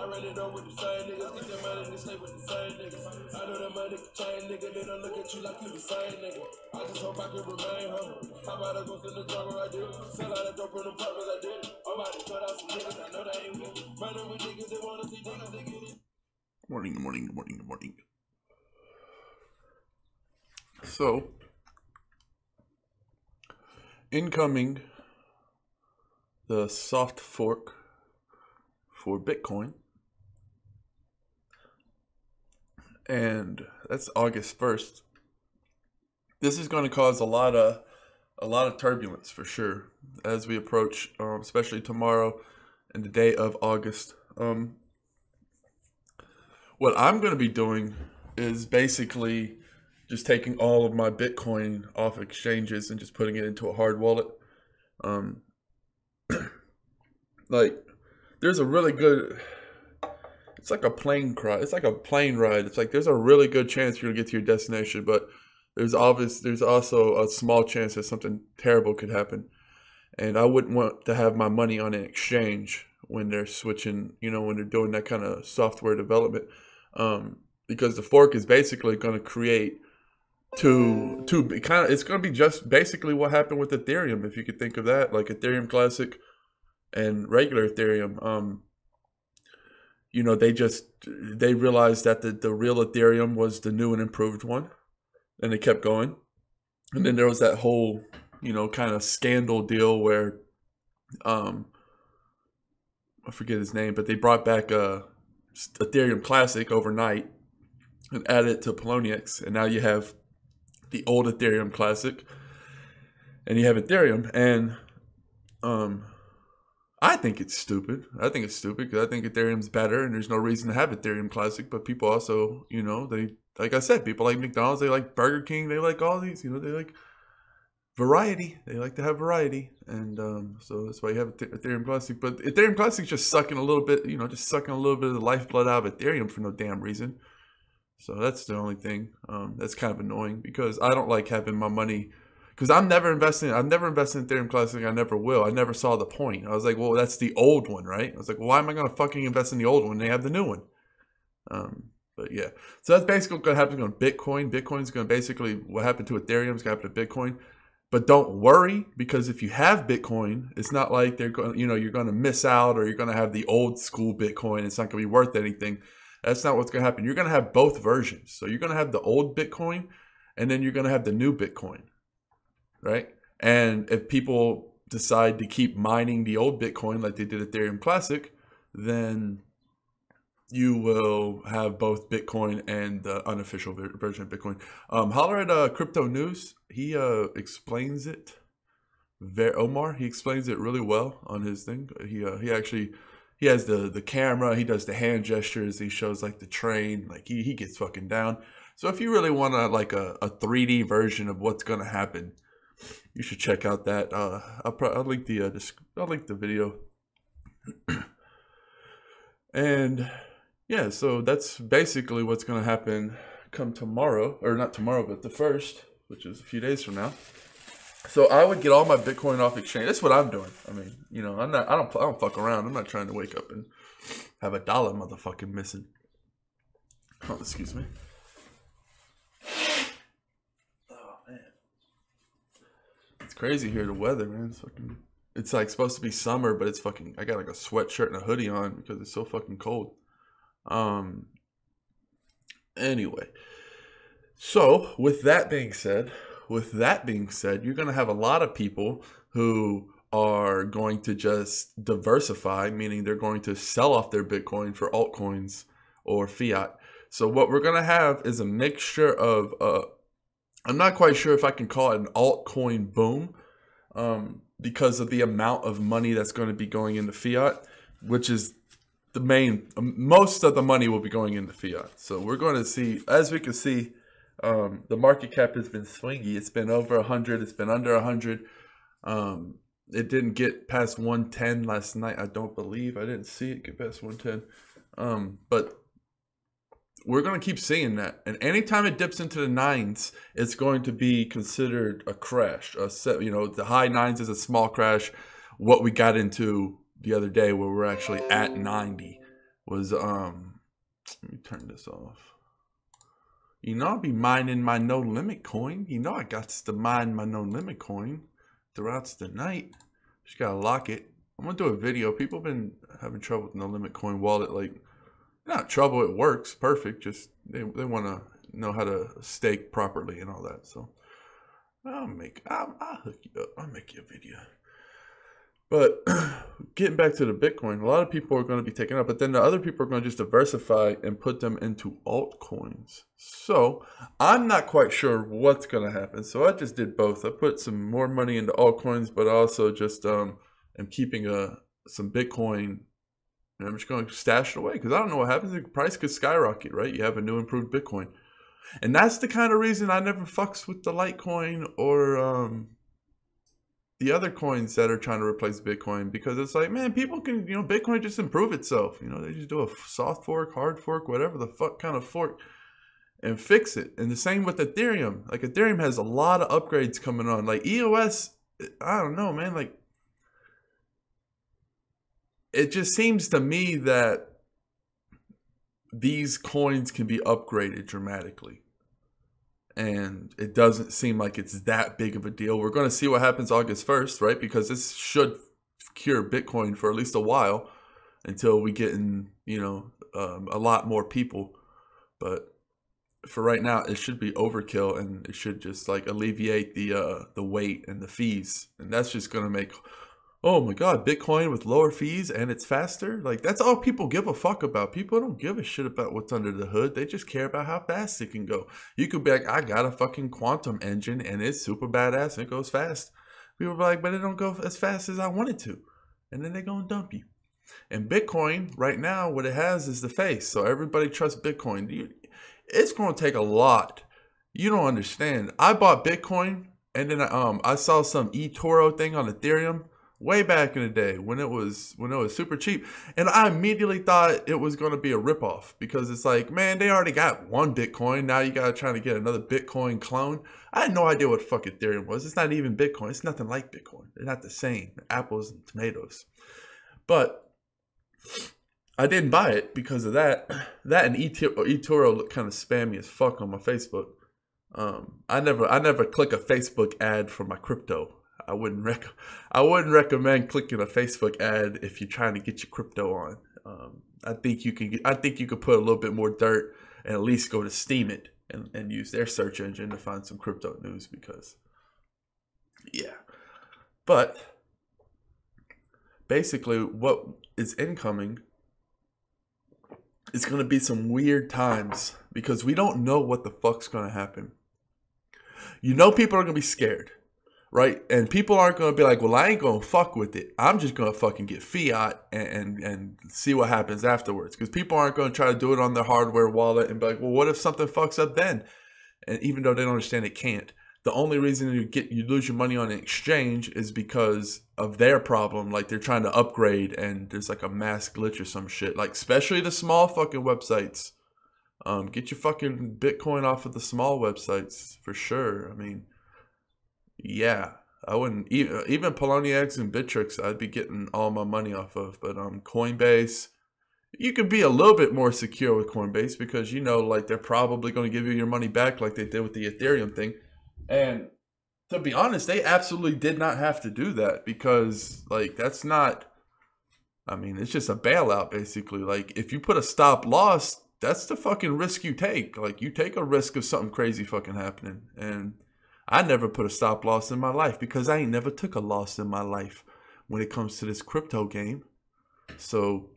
I really know what the same niggas get the money and stay with the same niggas. I know the money can change, nigga. They don't look at you like you the same nigga. I just hope I can remain humble. How about I go to the jungle I did? Sell out the dope in the apartments I did. I'm about to cut out some niggas, I know they ain't with. Running with niggas, they wanna see niggas, they get it. Morning. So, incoming the soft fork for Bitcoin, and that's August 1st. This is going to cause a lot of turbulence for sure as we approach, especially tomorrow and the day of August. What I'm going to be doing is basically just taking all of my Bitcoin off exchanges and just putting it into a hard wallet. Like, there's a really good, it's like a plane ride. It's like a plane ride. It's like there's a really good chance you're going to get to your destination, but there's also a small chance that something terrible could happen. And I wouldn't want to have my money on an exchange when they're switching, when they're doing that kind of software development. Because the fork is basically going to create it's going to be just basically what happened with Ethereum, if you could think of that, like Ethereum Classic and regular Ethereum. They realized that the real Ethereum was the new and improved one, and they kept going. And then there was that whole, kind of scandal deal where, I forget his name, but they brought back Ethereum Classic overnight and added it to Poloniex, and now you have the old Ethereum Classic and you have Ethereum. And I think it's stupid. I think it's stupid because I think Ethereum's better and there's no reason to have Ethereum Classic. But people also, they, like I said, people like McDonald's, they like Burger King, they like all these, they like variety. They like to have variety. And so that's why you have Ethereum Classic. But Ethereum Classic is just sucking a little bit, just sucking a little bit of the lifeblood out of Ethereum for no damn reason. So that's the only thing that's kind of annoying, because I don't like having my money, because I've never invested in Ethereum Classic. I never will. I never saw the point. I was like, well, that's the old one, right? I was like, well, why am I going to fucking invest in the old one? They have the new one. But yeah, so that's basically what happens on Bitcoin. Bitcoin's going to basically, what happened to Ethereum is going to happen to Bitcoin. But don't worry, because if you have Bitcoin, it's not like they're going, you're going to miss out, or you're going to have the old school Bitcoin. It's not going to be worth anything. That's not what's going to happen. You're going to have both versions. So you're going to have the old Bitcoin, and then you're going to have the new Bitcoin, right? And if people decide to keep mining the old Bitcoin like they did Ethereum Classic, then you will have both Bitcoin and the unofficial version of Bitcoin. Holler at Crypto News. He explains it. Omar, he explains it really well on his thing. He has the camera, he does the hand gestures, he shows like the train, like he gets fucking down. So if you really want a 3D version of what's gonna happen, you should check out that. I'll link the video. And yeah, so that's basically what's gonna happen come tomorrow, or not tomorrow, but the 1st, which is a few days from now. So I would get all my Bitcoin off exchange. That's what I'm doing. I mean, I don't fuck around. I'm not trying to wake up and have $1 motherfucking missing. Oh, excuse me. Oh man, it's crazy here. The weather, man. It's like supposed to be summer, but it's fucking. I got like a sweatshirt and a hoodie on because it's so fucking cold. Anyway, so with that being said, you're going to have a lot of people who are going to just diversify, meaning they're going to sell off their Bitcoin for altcoins or fiat. So what we're going to have is a mixture of, I'm not quite sure if I can call it an altcoin boom, because of the amount of money that's going to be going into fiat, which is most of the money will be going into fiat. So we're going to see, as we can see, the market cap has been swingy. It's been over 100. It's been under 100. It didn't get past 110 last night. I don't believe. I didn't see it get past 110. But we're going to keep seeing that. And anytime it dips into the nines, it's going to be considered a crash. The high nines is a small crash. What we got into the other day, where we're actually at 90. was let me turn this off. You know, I'll be mining my no limit coin. You know, I got to mine my no limit coin throughout the night. Just gotta lock it. I'm gonna do a video. People have been having trouble with no limit coin wallet. Like, not trouble, it works perfect. Just they want to know how to stake properly and all that. So I'll hook you up. I'll make you a video. But getting back to the Bitcoin, a lot of people are going to be taking up, but then the other people are going to just diversify and put them into altcoins. So I'm not quite sure what's going to happen. So I just did both. I put some more money into altcoins, but I also just am keeping some Bitcoin, and I'm just going to stash it away because I don't know what happens. The price could skyrocket, right? You have a new improved Bitcoin. And that's the kind of reason I never fucks with the Litecoin or the other coins that are trying to replace Bitcoin, because it's like, man, people can, Bitcoin just improve itself. They just do a soft fork, hard fork, whatever the fuck kind of fork, and fix it. And the same with Ethereum. Like, Ethereum has a lot of upgrades coming on. Like, EOS, I don't know, man. Like, it just seems to me that these coins can be upgraded dramatically. And it doesn't seem like it's that big of a deal. We're going to see what happens August 1st, right? Because this should cure Bitcoin for at least a while until we get in, a lot more people. But for right now, it should be overkill, and it should just like alleviate the weight and the fees. And that's just going to make, oh my God, Bitcoin with lower fees and it's faster. Like, that's all people give a fuck about. People don't give a shit about what's under the hood. They just care about how fast it can go. You could be like, I got a fucking quantum engine and it's super badass and it goes fast. People be like, but it don't go as fast as I want it to. And then they're going to dump you. And Bitcoin right now, what it has is the face. So everybody trusts Bitcoin. It's going to take a lot. You don't understand. I bought Bitcoin and then I saw some eToro thing on Ethereum way back in the day when it was super cheap, and I immediately thought it was going to be a ripoff, because it's like, man, they already got one Bitcoin. Now you got to try to get another Bitcoin clone. I had no idea what the fuck Ethereum was. It's not even Bitcoin. It's nothing like Bitcoin. They're not the same. They're apples and tomatoes. But I didn't buy it because of that. That and eToro look kind of spammy as fuck on my Facebook. I never click a Facebook ad for my crypto. I wouldn't recommend clicking a Facebook ad if you're trying to get your crypto on. I think you could put a little bit more dirt and at least go to Steam it and use their search engine to find some crypto news, because yeah. But basically what is incoming is going to be some weird times, because we don't know what the fuck's going to happen. People are going to be scared. Right? And people aren't going to be like, well, I ain't going to fuck with it. I'm just going to fucking get fiat and see what happens afterwards. Because people aren't going to try to do it on their hardware wallet and be like, well, what if something fucks up then? And even though they don't understand, it can't. The only reason you lose your money on an exchange is because of their problem. Like, they're trying to upgrade and there's like a mass glitch or some shit. Like, especially the small fucking websites. Get your fucking Bitcoin off of the small websites for sure. I mean, yeah, I wouldn't even Poloniex and Bittrex I'd be getting all my money off of. But Coinbase, you could be a little bit more secure with Coinbase, because like, they're probably going to give you your money back like they did with the Ethereum thing. And to be honest, they absolutely did not have to do that, because like, that's not, I mean, it's just a bailout basically. Like, if you put a stop loss, that's the fucking risk you take. Like, you take a risk of something crazy fucking happening. And I never put a stop loss in my life, because I ain't never took a loss in my life when it comes to this crypto game. So,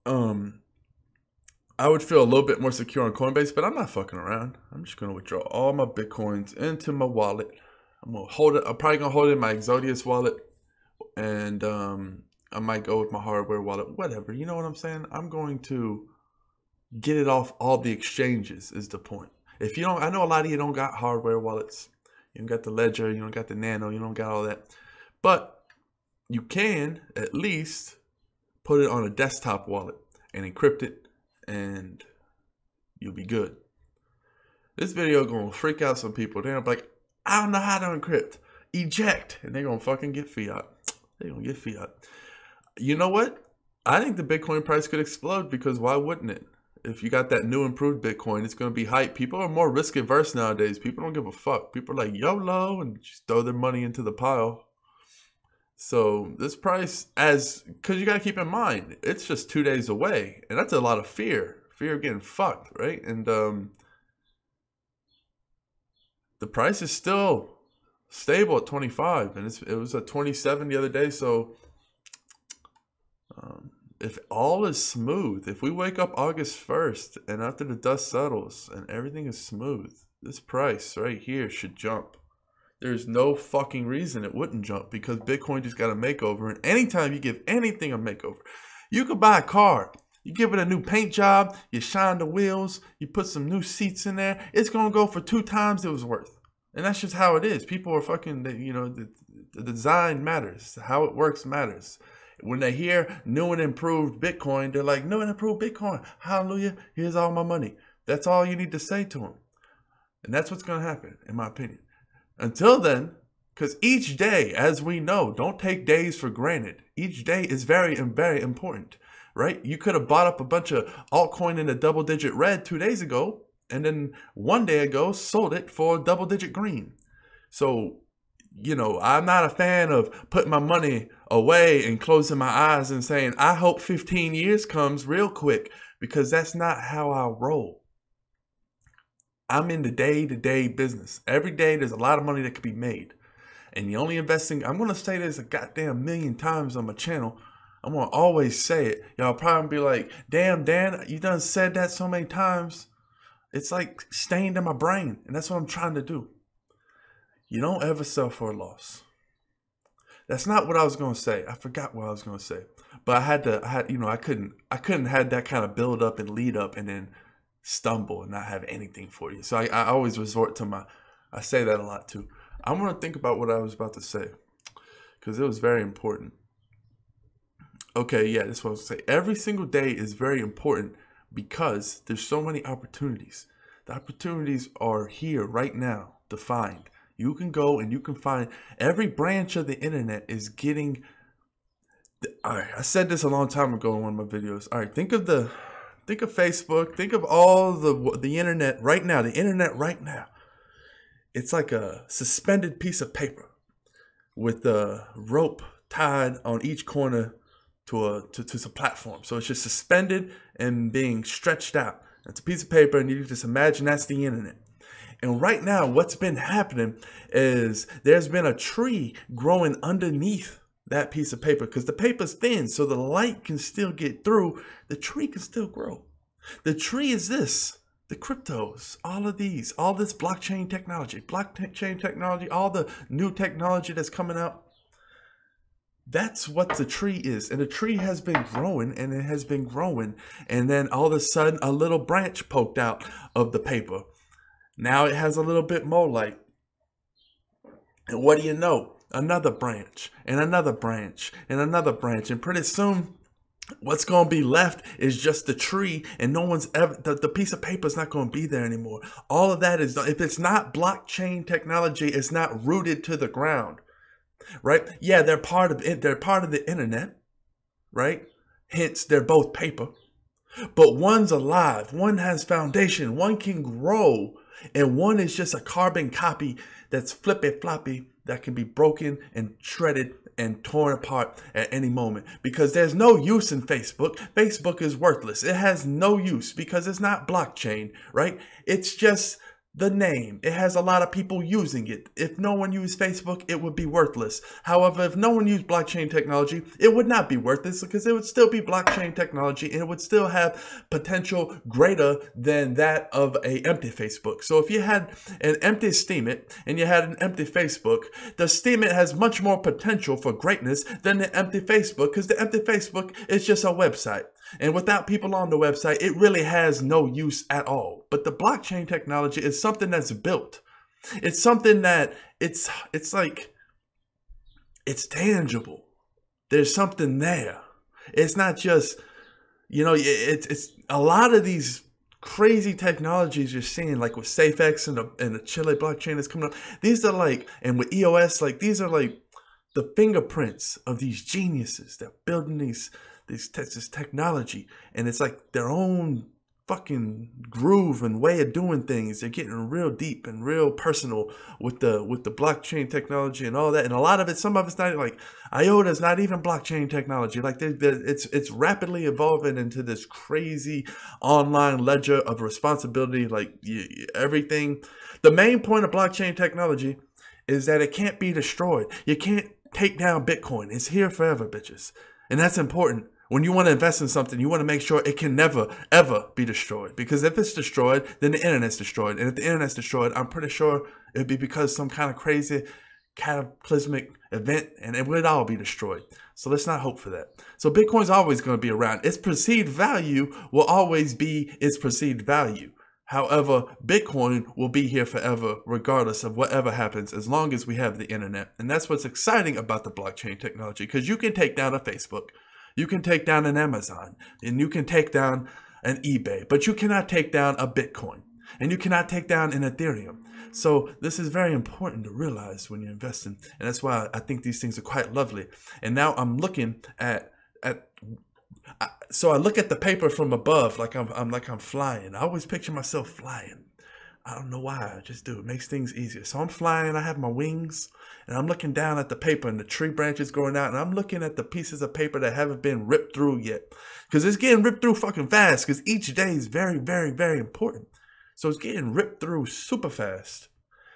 I would feel a little bit more secure on Coinbase, but I'm not fucking around. I'm just going to withdraw all my Bitcoins into my wallet. I'm probably going to hold it in my Exodius wallet, and I might go with my hardware wallet, whatever. You know what I'm saying? I'm going to get it off all the exchanges is the point. If you don't, I know a lot of you don't got hardware wallets. You don't got the Ledger, you don't got the Nano, you don't got all that. But you can at least put it on a desktop wallet and encrypt it, and you'll be good. This video gonna freak out some people. They're like, I don't know how to encrypt. Eject. And they're gonna fucking get fiat. They're gonna get fiat. You know what? I think the Bitcoin price could explode, because why wouldn't it? If you got that new improved Bitcoin, it's going to be hype. People are more risk averse nowadays. People don't give a fuck. People are like YOLO and just throw their money into the pile. So this price, because you got to keep in mind, it's just 2 days away. And that's a lot of fear of getting fucked, right? And the price is still stable at 25, and it was at 27 the other day. So if all is smooth, if we wake up August 1st and after the dust settles and everything is smooth, this price right here should jump. There's no fucking reason it wouldn't jump, because Bitcoin just got a makeover. And anytime you give anything a makeover, you could buy a car, you give it a new paint job, you shine the wheels, you put some new seats in there, it's going to go for 2 times it was worth. And that's just how it is. People are fucking, the design matters. How it works matters. When they hear new and improved Bitcoin, they're like, new and improved Bitcoin. Hallelujah. Here's all my money. That's all you need to say to them. And that's what's going to happen, in my opinion. Until then, because each day, as we know, don't take days for granted. Each day is very, very important, right? You could have bought up a bunch of altcoin in a double-digit red 2 days ago, and then 1 day ago sold it for double-digit green. So, I'm not a fan of putting my money away and closing my eyes and saying, I hope 15 years comes real quick, because that's not how I roll. I'm in the day-to-day business. Every day there's a lot of money that could be made. And you're only investing, I'm going to say this a goddamn million times on my channel. I'm going to always say it. Y'all probably be like, damn, Dan, you done said that so many times. It's like stained in my brain. And that's what I'm trying to do. You don't ever sell for a loss. That's not what I was going to say. I forgot what I was going to say. But I couldn't have that kind of build up and lead up and then stumble and not have anything for you. So I always resort to I say that a lot too. I want to think about what I was about to say, because it was very important. Okay, yeah, this is what I was going to say. Every single day is very important, because there's so many opportunities. The opportunities are here right now to find. You can go and you can find every branch of the internet is getting. All right, I said this a long time ago in one of my videos. All right, think of Facebook. Think of all the internet right now. The internet right now. It's like a suspended piece of paper with a rope tied on each corner to a platform. So it's just suspended and being stretched out. It's a piece of paper, and you just imagine that's the internet. And right now, what's been happening is there's been a tree growing underneath that piece of paper, because the paper's thin, so the light can still get through. The tree can still grow. The tree is the cryptos, all this blockchain technology, all the new technology that's coming out. That's what the tree is. And the tree has been growing, and it has been growing. And then all of a sudden, a little branch poked out of the paper. Now it has a little bit more light. And what do you know? Another branch, and another branch, and another branch. And pretty soon, what's going to be left is just the tree, and no one's ever, the piece of paper is not going to be there anymore. All of that is, if it's not blockchain technology, it's not rooted to the ground, right? Yeah, they're part of it. They're part of the internet, right? Hence, they're both paper. But one's alive. One has foundation. One can grow. And one is just a carbon copy that's flippy floppy, that can be broken and shredded and torn apart at any moment, because there's no use in Facebook. Facebook is worthless. It has no use because it's not blockchain, right? It's just the name. It has a lot of people using it. If no one used Facebook, it would be worthless. However, if no one used blockchain technology, it would not be worthless, because it would still be blockchain technology, and it would still have potential greater than that of an empty Facebook. So if you had an empty Steemit and you had an empty Facebook, the Steemit has much more potential for greatness than the empty Facebook, because the empty Facebook is just a website. And without people on the website, it really has no use at all. But the blockchain technology is something that's built. It's something that it's like, it's tangible. There's something there. It's not just, it's a lot of these crazy technologies you're seeing, like with SafeX and the Chile blockchain that's coming up. These are like, and with EOS, like these are like the fingerprints of these geniuses that are building these this technology, and it's like their own fucking groove and way of doing things. They're getting real deep and real personal with the blockchain technology and all that. And a lot of it, some of it's not like IOTA is not even blockchain technology. Like it's rapidly evolving into this crazy online ledger of responsibility. Like everything. The main point of blockchain technology is that it can't be destroyed. You can't take down Bitcoin. It's here forever, bitches. And that's important. When you want to invest in something, you want to make sure it can never, ever be destroyed. Because if it's destroyed, then the internet's destroyed. And if the internet's destroyed, I'm pretty sure it'd be because some kind of crazy cataclysmic event, and it would all be destroyed. So let's not hope for that. So Bitcoin's always going to be around. Its perceived value will always be its perceived value. However, Bitcoin will be here forever, regardless of whatever happens, as long as we have the internet. And that's what's exciting about the blockchain technology, because you can take down a Facebook. You can take down an Amazon, and you can take down an eBay, but you cannot take down a Bitcoin, and you cannot take down an Ethereum. So this is very important to realize when you're investing, and that's why I think these things are quite lovely. And now I'm looking so I look at the paper from above, like I'm flying. I always picture myself flying. I don't know why, I just do. It makes things easier. So I'm flying, I have my wings, and I'm looking down at the paper and the tree branches growing out, and I'm looking at the pieces of paper that haven't been ripped through yet. Because it's getting ripped through fucking fast, because each day is very, very, very important. So it's getting ripped through super fast.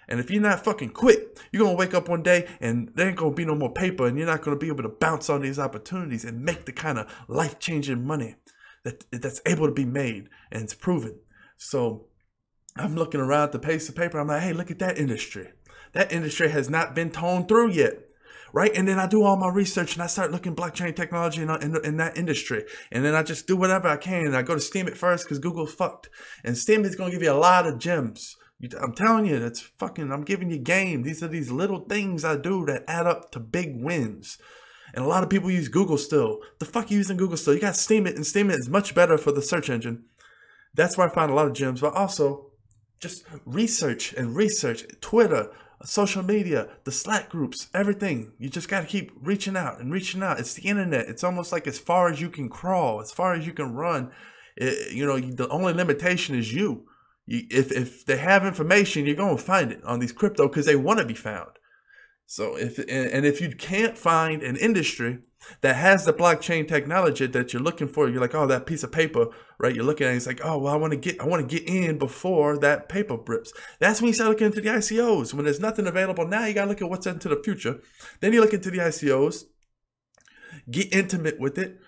And if you're not fucking quick, you're going to wake up one day and there ain't going to be no more paper, and you're not going to be able to bounce on these opportunities and make the kind of life-changing money that's able to be made, and it's proven. So I'm looking around at the piece of paper. I'm like, hey, look at that industry. That industry has not been toned through yet, right? And then I do all my research and I start looking blockchain technology in that industry. And then I just do whatever I can. And I go to Steam it first because Google's fucked. And Steam is going to give you a lot of gems. I'm telling you, that's fucking, I'm giving you game. These are these little things I do that add up to big wins. And a lot of people use Google still. The fuck you using Google still? You got Steam it, and Steam it is much better for the search engine. That's where I find a lot of gems, but also just research and research. Twitter, social media, the Slack groups, everything. You just got to keep reaching out and reaching out. It's the internet. It's almost like as far as you can crawl, as far as you can run. The only limitation is you. If they have information, you're going to find it on these crypto because they want to be found. So if you can't find an industry that has the blockchain technology that you're looking for, you're like, oh, that piece of paper, right? You're looking at it, it's like, oh, well, I want to get in before that paper rips. That's when you start looking into the ICOs. When there's nothing available now, you got to look at what's into the future. Then you look into the ICOs, get intimate with it,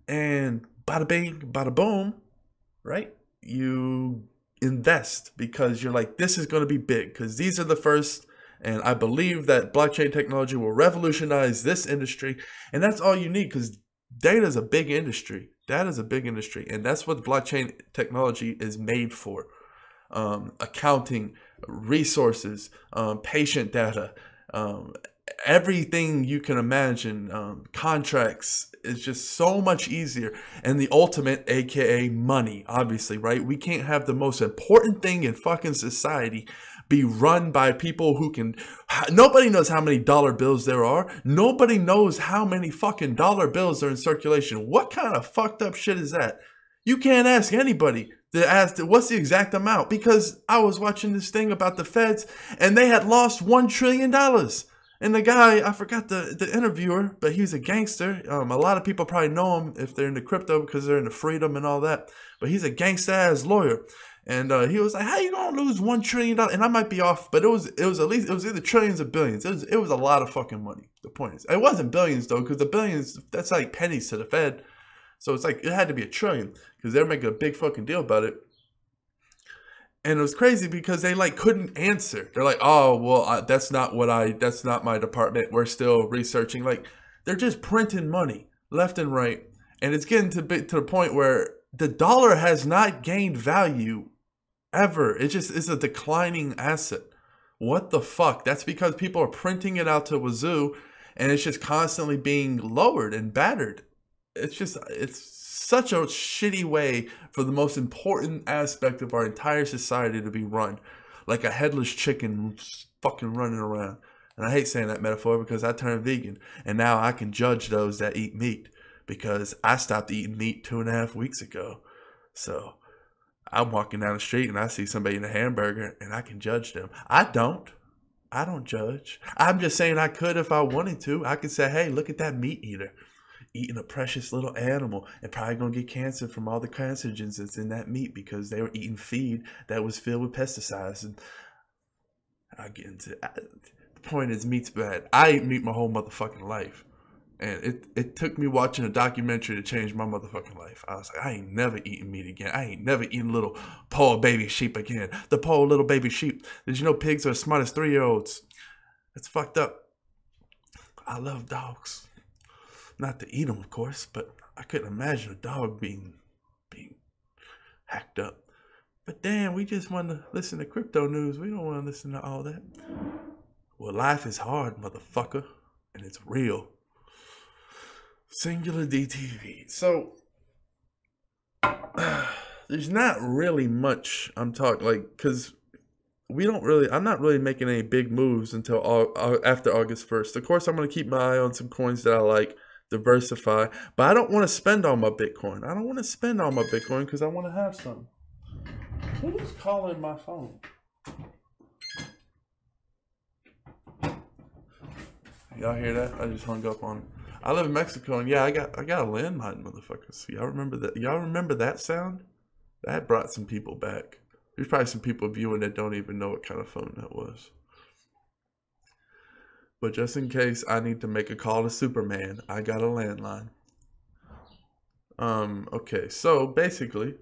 and bada bing, bada boom, right? You invest because you're like, this is going to be big because these are the first. And I believe that blockchain technology will revolutionize this industry. And that's all you need because data is a big industry. Data is a big industry. And that's what blockchain technology is made for. Accounting, resources, patient data, everything you can imagine, contracts is just so much easier. And the ultimate, aka money, obviously, right? We can't have the most important thing in fucking society be run by people who can, nobody knows how many dollar bills there are. Nobody knows how many fucking dollar bills are in circulation. What kind of fucked up shit is that? You can't ask anybody to ask what's the exact amount, because I was watching this thing about the feds and they had lost $1 trillion. And the guy, I forgot the interviewer, but he's a gangster. A lot of people probably know him if they're into crypto because they're into freedom and all that. But he's a gangster ass lawyer. And he was like, how you gonna lose $1 trillion? And I might be off, but it was either trillions or billions. It was a lot of fucking money. The point is, it wasn't billions though, because the billions, that's like pennies to the Fed. So it's like, it had to be $1 trillion because they're making a big fucking deal about it. And it was crazy because they like couldn't answer. They're like, oh, well, that's not my department. We're still researching. Like, they're just printing money left and right. And it's getting to the point where the dollar has not gained value ever. It's a declining asset. What the fuck? That's because people are printing it out to wazoo and it's just constantly being lowered and battered. It's such a shitty way for the most important aspect of our entire society to be run. Like a headless chicken fucking running around. And I hate saying that metaphor because I turned vegan and now I can judge those that eat meat. because I stopped eating meat 2.5 weeks ago. So I'm walking down the street and I see somebody eating a hamburger and I can judge them. I don't judge. I'm just saying I could if I wanted to. I could say, hey, look at that meat eater eating a precious little animal and probably going to get cancer from all the carcinogens that's in that meat because they were eating feed that was filled with pesticides. And I'll get into it. The point is, meat's bad. I ate meat my whole motherfucking life. And it took me watching a documentary to change my motherfucking life. I was like, I ain't never eating meat again. I ain't never eating little poor baby sheep again. The poor little baby sheep. Did you know pigs are as smart as 3-year-olds? That's fucked up. I love dogs. Not to eat them, of course, but I couldn't imagine a dog being hacked up. But damn, we just want to listen to crypto news. We don't want to listen to all that. Well, life is hard, motherfucker, and it's real. Singular DTV. So there's not really much I'm talking like because I'm not really making any big moves until after August 1st. Of course, I'm going to keep my eye on some coins that I like, diversify, but I don't want to spend all my Bitcoin. I don't want to spend all my Bitcoin because I want to have some. Who is calling my phone? Y'all hear that? I just hung up on it. I live in Mexico, and yeah, I got a landline, motherfuckers. Y'all remember that? Y'all remember that sound? That brought some people back. There's probably some people viewing that don't even know what kind of phone that was. But just in case I need to make a call to Superman, I got a landline. Okay, so basically,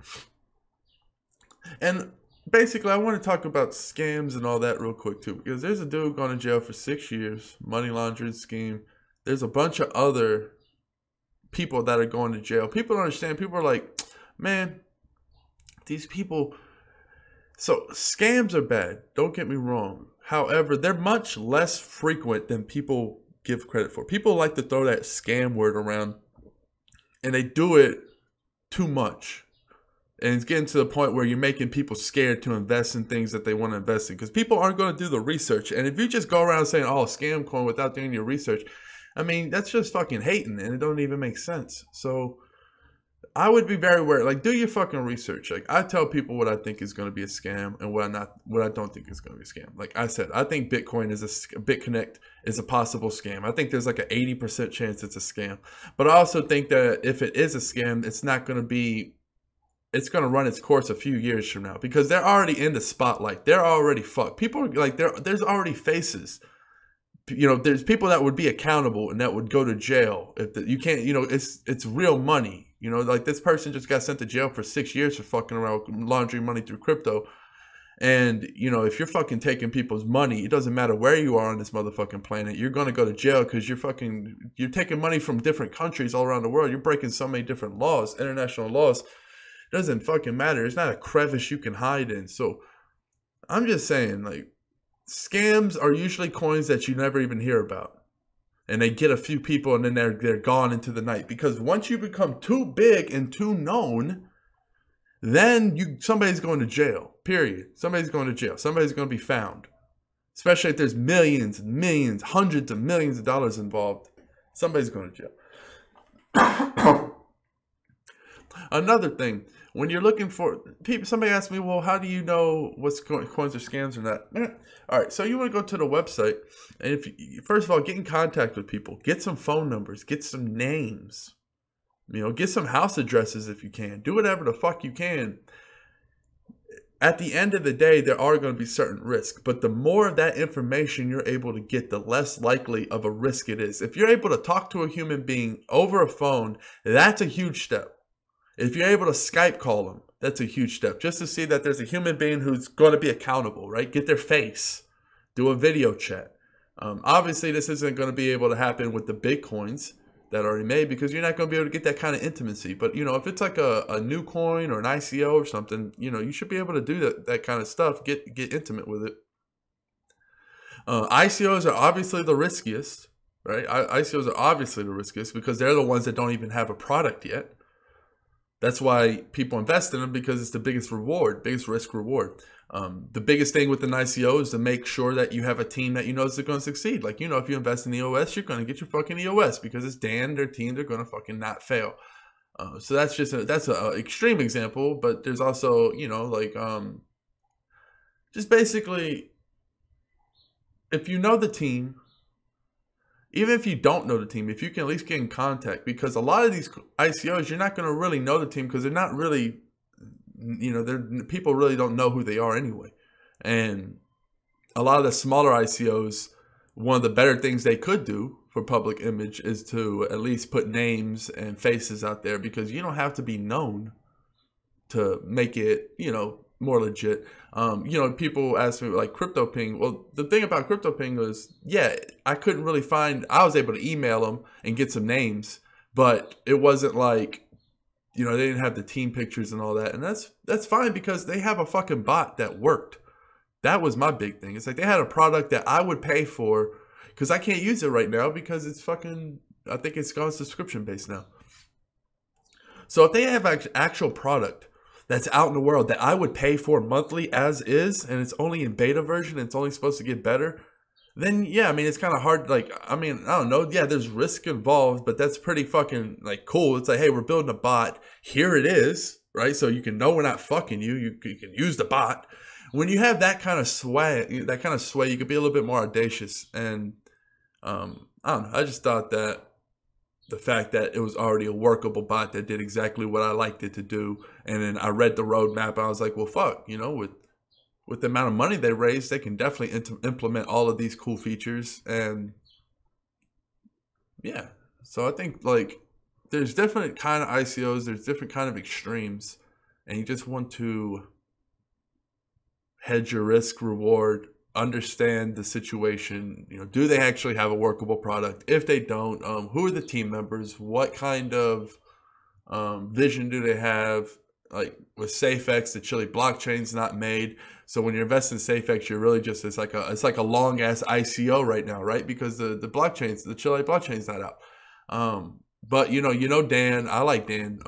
I want to talk about scams and all that real quick too, because there's a dude going to jail for 6 years, money laundering scheme. There's a bunch of other people that are going to jail. People don't understand. People are like, man, these people. So scams are bad. Don't get me wrong. However, they're much less frequent than people give credit for. People like to throw that scam word around, and they do it too much. And it's getting to the point where you're making people scared to invest in things that they want to invest in, because people aren't going to do the research. And if you just go around saying, oh, scam coin without doing your research, I mean, that's just fucking hating, and it don't even make sense. So I would be very wary. Like, do your fucking research. Like, I tell people what I think is going to be a scam and what I don't think is going to be a scam. Like I said, I think Bitcoin BitConnect is a possible scam. I think there's like an 80% chance it's a scam. But I also think that if it is a scam, it's going to run its course a few years from now, because they're already in the spotlight. They're already fucked. People are like, there's already faces. You know, there's people that would be accountable and that would go to jail if you can't. You know, it's real money. You know, like this person just got sent to jail for 6 years for fucking around laundering money through crypto. And you know, if you're fucking taking people's money, it doesn't matter where you are on this motherfucking planet. You're gonna go to jail because you're taking money from different countries all around the world. You're breaking so many different laws, international laws. It doesn't fucking matter. It's not a crevice you can hide in. So I'm just saying, like, scams are usually coins that you never even hear about, and they get a few people and then they're gone into the night. Because once you become too big and too known, then somebody's going to jail. Period. Somebody's going to jail. Somebody's going to be found. Especially if there's millions and millions, hundreds of millions of dollars involved. Somebody's going to jail. Another thing, when you're looking for people, somebody asked me, well, how do you know what's coins are scams or not? All right, so you want to go to the website, and first of all, get in contact with people, get some phone numbers, get some names, you know, get some house addresses if you can, do whatever the fuck you can. At the end of the day, there are going to be certain risks, but the more of that information you're able to get, the less likely of a risk it is. If you're able to talk to a human being over a phone, that's a huge step. If you're able to Skype call them, that's a huge step. Just to see that there's a human being who's going to be accountable, right? Get their face. Do a video chat. Obviously, this isn't going to be able to happen with the Bitcoins that are already made, because you're not going to be able to get that kind of intimacy. But, you know, if it's like a new coin or an ICO or something, you know, you should be able to do that kind of stuff. Get intimate with it. ICOs are obviously the riskiest, right? ICOs are obviously the riskiest because they're the ones that don't even have a product yet. That's why people invest in them, because it's the biggest reward, biggest risk reward. The biggest thing with an ICO is to make sure that you have a team that you know is going to succeed. Like, you know, if you invest in EOS, you're going to get your fucking EOS because it's Dan, their team, they're going to fucking not fail. So that's just that's an extreme example, but there's also, you know, like just basically, if you know the team, even if you don't know the team, if you can at least get in contact, because a lot of these ICOs, you're not going to really know the team because they're not really, you know, people really don't know who they are anyway. And a lot of the smaller ICOs, one of the better things they could do for public image is to at least put names and faces out there, because you don't have to be known to make it, you know, more legit. You know, people ask me like CryptoPing. Well, the thing about CryptoPing was, yeah, I couldn't really find, I was able to email them and get some names, but it wasn't like, you know, they didn't have the team pictures and all that. And that's fine because they have a fucking bot that worked. That was my big thing. It's like they had a product that I would pay for, because I can't use it right now because it's fucking, I think it's gone subscription based now. So if they have actual product that's out in the world that I would pay for monthly as is, and it's only in beta version, and it's only supposed to get better, then yeah, I mean, it's kind of hard. Like, I mean, I don't know. Yeah, there's risk involved, but that's pretty fucking like cool. It's like, hey, we're building a bot. Here it is, right? So you can know we're not fucking you. You can use the bot. When you have that kind of sway, you could be a little bit more audacious. And I don't know. I just thought that the fact that it was already a workable bot that did exactly what I liked it to do, and then I read the roadmap, and I was like, well, fuck, you know, with the amount of money they raised, they can definitely implement all of these cool features. And yeah, so I think like there's different kind of ICOs, there's different kind of extremes, and you just want to hedge your risk reward, understand the situation. You know, do they actually have a workable product? If they don't, who are the team members? What kind of vision do they have? Like with SafeX, the Chile blockchain's not made. So when you're investing in SafeX, you're really just, it's like a long ass ICO right now, right? Because the Chile blockchain's not out. But you know Dan, I like Dan.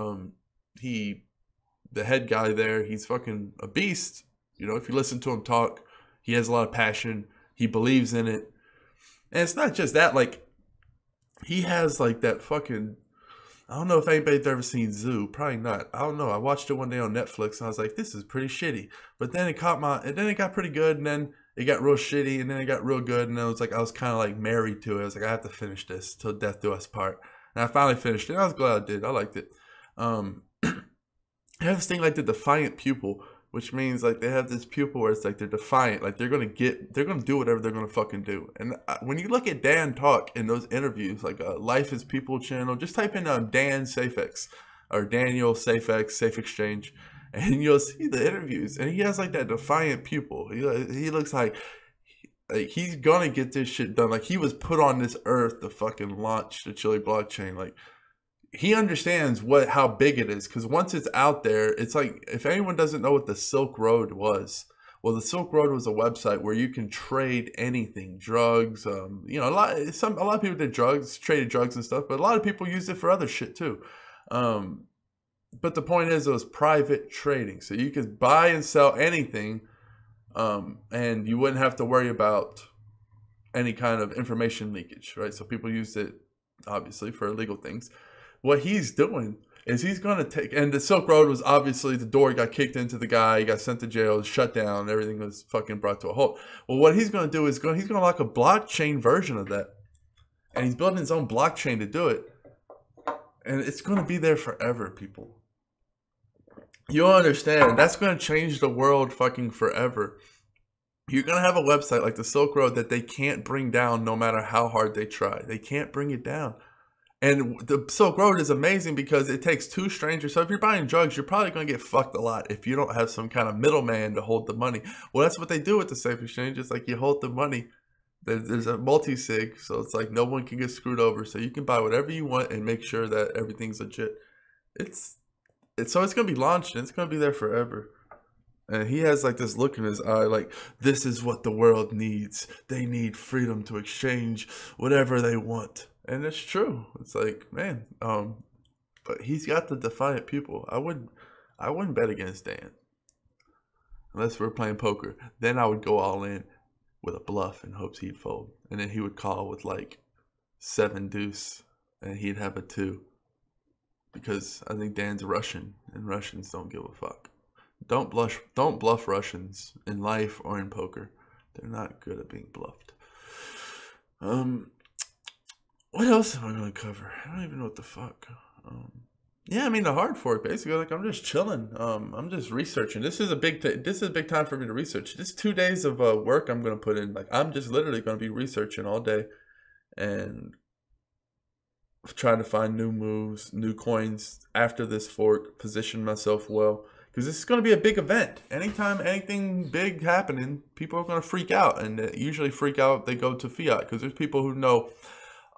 The head guy there, he's fucking a beast. You know, if you listen to him talk, he has a lot of passion. He believes in it. And it's not just that, like, he has like that fucking, I don't know if anybody's ever seen Zoo. Probably not. I don't know. I watched it one day on Netflix and I was like, this is pretty shitty. But then it got pretty good, and then it got real shitty, and then it got real good, and I was kind of like married to it. I was like, I have to finish this till death do us part. And I finally finished it. I was glad I did. I liked it. I have this thing like the defiant pupil, which means like they have this pupil where it's like they're defiant, like they're gonna do whatever they're gonna fucking do. And when you look at Dan talk in those interviews, like Life is People channel, just type in Dan SafeX or Daniel SafeX Safe Exchange, and you'll see the interviews. And he has like that defiant pupil. He looks like he's gonna get this shit done. Like he was put on this earth to fucking launch the Chile blockchain. Like he understands how big it is, because once it's out there, it's like, if anyone doesn't know what the Silk Road was, well, the Silk Road was a website where you can trade anything, drugs. You know, a lot of people did traded drugs and stuff, but a lot of people used it for other shit too. But the point is, it was private trading, so you could buy and sell anything, and you wouldn't have to worry about any kind of information leakage, right? So people used it obviously for illegal things. What he's doing is he's going to take, and the Silk Road was obviously, the door got kicked into the guy, he got sent to jail, shut down, everything was fucking brought to a halt. Well, what he's going to do is he's going to lock a blockchain version of that. And he's building his own blockchain to do it. And it's going to be there forever, people. You'll understand. That's going to change the world fucking forever. You're going to have a website like the Silk Road that they can't bring down no matter how hard they try. They can't bring it down. And the Silk Road is amazing because it takes two strangers. So if you're buying drugs, you're probably going to get fucked a lot if you don't have some kind of middleman to hold the money. Well, that's what they do with the Safe Exchange. It's like you hold the money. There's a multi-sig, so it's like no one can get screwed over. So you can buy whatever you want and make sure that everything's legit. So it's going to be launched and it's going to be there forever. And he has like this look in his eye like, this is what the world needs. They need freedom to exchange whatever they want. And it's true. It's like, man, But he's got the defiant people. I wouldn't bet against Dan unless we're playing poker. Then I would go all in with a bluff in hopes he'd fold, and then he would call with like 7 deuce, and he'd have a 2. Because I think Dan's Russian, and Russians don't give a fuck. Don't bluff Russians in life or in poker. They're not good at being bluffed. What else am I gonna cover? I don't even know what the fuck. Yeah, I mean the hard fork. Basically, like I'm just chilling. I'm just researching. This is a big time for me to research. This 2 days of work I'm gonna put in. Like I'm just literally gonna be researching all day, and trying to find new moves, new coins after this fork, position myself well. Because this is going to be a big event. Anytime anything big happening, people are going to freak out. And they usually freak out, they go to fiat. Because there's people who know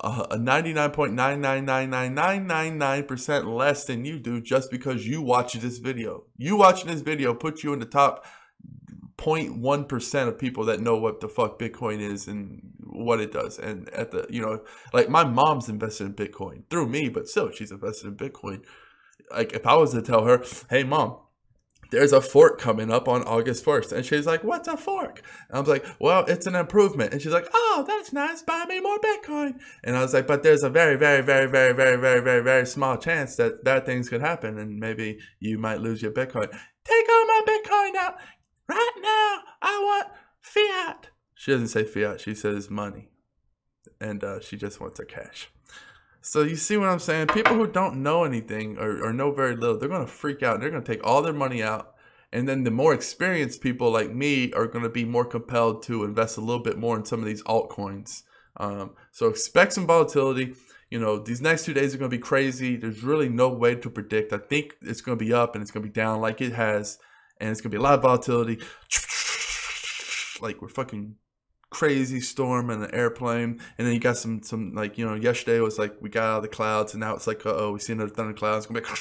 a 99.9999999% less than you do just because you watch this video. You watching this video puts you in the top 0.1% of people that know what the fuck Bitcoin is and what it does. And at the, you know, like my mom's invested in Bitcoin through me, but still she's invested in Bitcoin. Like if I was to tell her, hey mom, there's a fork coming up on August 1st. And she's like, what's a fork? And I was like, well, it's an improvement. And she's like, oh, that's nice. Buy me more Bitcoin. And I was like, but there's a very, very, very, very, very, very, very, very small chance that bad things could happen. And maybe you might lose your Bitcoin. Take all my Bitcoin out. Right now, I want fiat. She doesn't say fiat. She says money. And she just wants her cash. So you see what I'm saying? People who don't know anything or know very little, they're going to freak out. They're going to take all their money out. And then the more experienced people like me are going to be more compelled to invest a little bit more in some of these altcoins. So expect some volatility. You know, these next 2 days are going to be crazy. There's really no way to predict. I think it's going to be up and it's going to be down like it has. And it's going to be a lot of volatility. Like we're fucking crazy storm in an airplane. And then you got some like, you know, yesterday it was like we got out of the clouds. And now it's like, uh-oh, we see another thundercloud. It's going to be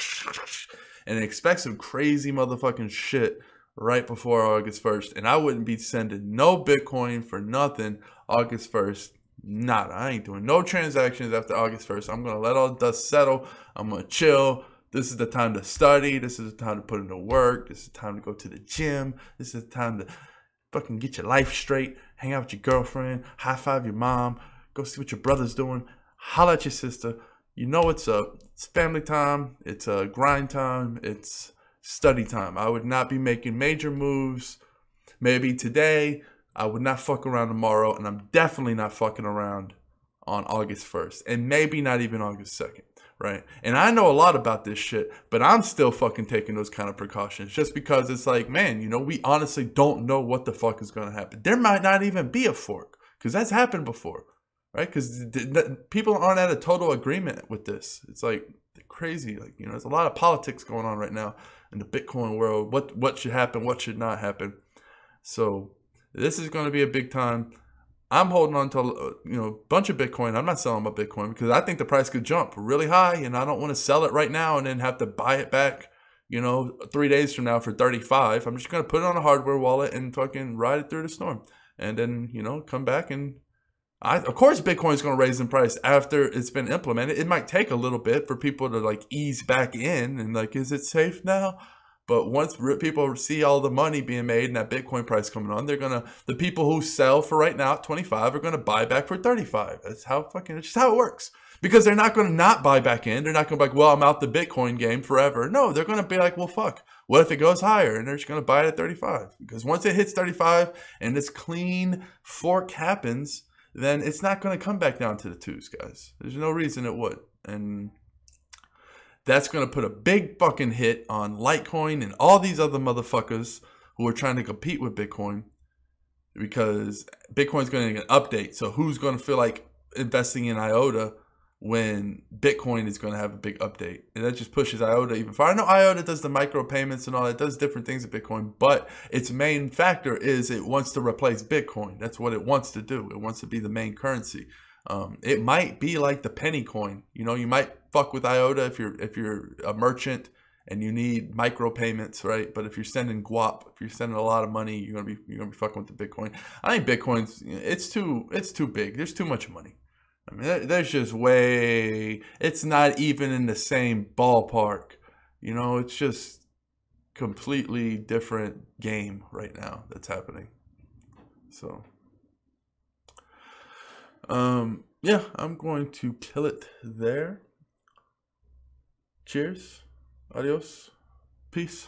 and expect some crazy motherfucking shit right before August 1st. And I wouldn't be sending no Bitcoin for nothing August 1st. Nada. I ain't doing no transactions after August 1st. I'm going to let all the dust settle. I'm going to chill. This is the time to study. This is the time to put into work. This is the time to go to the gym. This is the time to fucking get your life straight. Hang out with your girlfriend. High five your mom. Go see what your brother's doing. Holla at your sister. You know what's up. It's family time. It's grind time. It's study time. I would not be making major moves. Maybe today. I would not fuck around tomorrow. And I'm definitely not fucking around on August 1st. And maybe not even August 2nd. Right. And I know a lot about this shit, but I'm still fucking taking those kind of precautions just because it's like, man, you know, we honestly don't know what the fuck is going to happen. There might not even be a fork because that's happened before. Right. Because people aren't at a total agreement with this. It's like crazy. Like, you know, there's a lot of politics going on right now in the Bitcoin world. What should happen? What should not happen? So this is going to be a big time. I'm holding on to, you know, a bunch of Bitcoin. I'm not selling my Bitcoin because I think the price could jump really high and I don't want to sell it right now and then have to buy it back, you know, 3 days from now for 35. I'm just going to put it on a hardware wallet and fucking ride it through the storm. And then, you know, come back and of course Bitcoin is going to raise in price after it's been implemented. It might take a little bit for people to like ease back in and like, is it safe now? But once people see all the money being made and that Bitcoin price coming on, the people who sell for right now at 25 are going to buy back for 35. That's it's just how it works. Because they're not going to not buy back in. They're not going to be like, well, I'm out the Bitcoin game forever. No, they're going to be like, well, fuck. What if it goes higher? And they're just going to buy it at 35. Because once it hits 35 and this clean fork happens, then it's not going to come back down to the twos, guys. There's no reason it would. And that's going to put a big fucking hit on Litecoin and all these other motherfuckers who are trying to compete with Bitcoin because Bitcoin's going to get an update. So who's going to feel like investing in IOTA when Bitcoin is going to have a big update? And that just pushes IOTA even farther. I know IOTA does the micropayments and all that. It does different things with Bitcoin, but its main factor is it wants to replace Bitcoin. That's what it wants to do. It wants to be the main currency. It might be like the penny coin. You know, you might fuck with IOTA if you're a merchant and you need micropayments, right? But if you're sending guap, if you're sending a lot of money, you're gonna be fucking with the Bitcoin. I think Bitcoin's it's too big. There's too much money. I mean, there's just way, it's not even in the same ballpark. You know, it's just completely different game right now that's happening. So, yeah, I'm going to kill it there. Cheers. Adios. Peace.